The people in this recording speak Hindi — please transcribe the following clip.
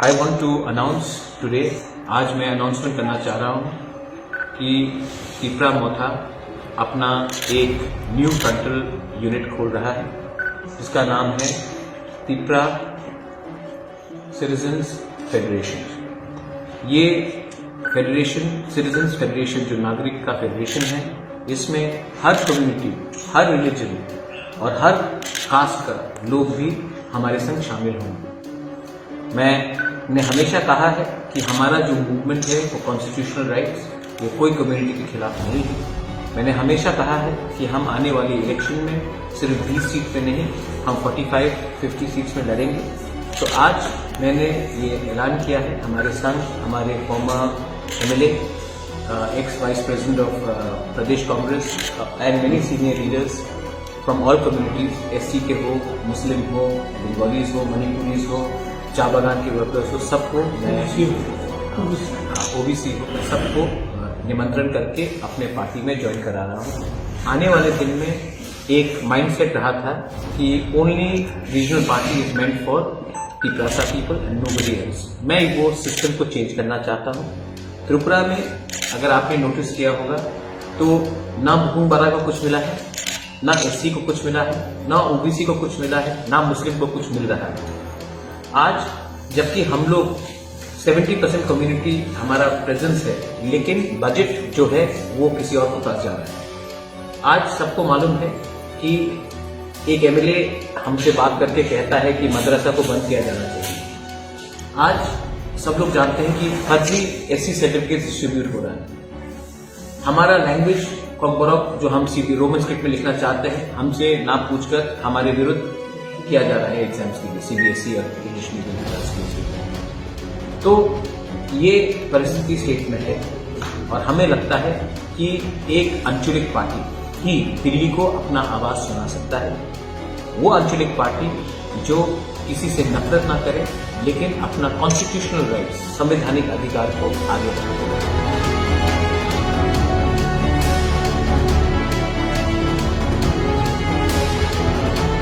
I want to announce today, आज मैं अनाउंसमेंट करना चाह रहा हूँ कि तिपरा मोथा अपना एक न्यू कंट्रोल यूनिट खोल रहा है जिसका नाम है तिपरा सिटीजन्स फेडरेशन। ये फेडरेशन, सिटीजन्स फेडरेशन जो नागरिक का फेडरेशन है, इसमें हर कम्युनिटी, हर रिलीजन और हर कास्ट का लोग भी हमारे संग शामिल होंगे। मैंने हमेशा कहा है कि हमारा जो मूवमेंट है वो कॉन्स्टिट्यूशनल राइट्स, ये कोई कम्युनिटी के खिलाफ नहीं है। मैंने हमेशा कहा है कि हम आने वाले इलेक्शन में सिर्फ 20 सीट पे नहीं, हम 45-50 सीट्स में लड़ेंगे। तो आज मैंने ये ऐलान किया है, हमारे संग, हमारे farmer MLA, x vice president of Pradesh Congress and many senior leaders from all communities, SC के हो, मुस्लिम हो, बंगालीज हो, मणिपुरीज हो, चाय बागान के वर्कर्स हो, सबको मैं ओबीसी हो, सबको निमंत्रण करके अपने पार्टी में ज्वाइन करा रहा हूँ। आने वाले दिन में एक माइंडसेट रहा था कि only regional party is meant for Tiprasa people and nobody else. मैं वो सिस्टम को चेंज करना चाहता हूँ। त्रिपुरा में अगर आपने नोटिस किया होगा तो ना मुकुंद बारा को कुछ मिला है, ना एससी को कुछ मिला है, ना ओबीसी को कुछ मिला है, ना मुस्लिम को कुछ मिल रहा है। आज जबकि हम लोग 70% कम्युनिटी हमारा प्रेजेंस है, लेकिन बजट जो है वो किसी और के पास जा रहा है। आज सबको मालूम है कि एक एमएलए हमसे बात करके कहता है कि मदरसा को बंद किया जाना चाहिए। आज सब लोग जानते हैं कि फर्जी एससी सर्टिफिकेट डिस्ट्रीब्यूट हो रहा है। हमारा लैंग्वेज कॉकबॉरक जो हम रोमन स्क्रिप्ट में लिखना चाहते हैं, हमसे ना पूछकर हमारे विरुद्ध किया जा रहा है एग्जाम्स के लिए, सीबीएसई और इंग्लिश मीडियम क्लास के। तो ये परिस्थिति स्टेट में है और हमें लगता है कि एक आंचलिक पार्टी ही दिल्ली को अपना आवाज सुना सकता है। वो आंचलिक पार्टी जो किसी से नफरत ना करे, लेकिन अपना कॉन्स्टिट्यूशनल राइट्स, संवैधानिक अधिकार को आगे रखे।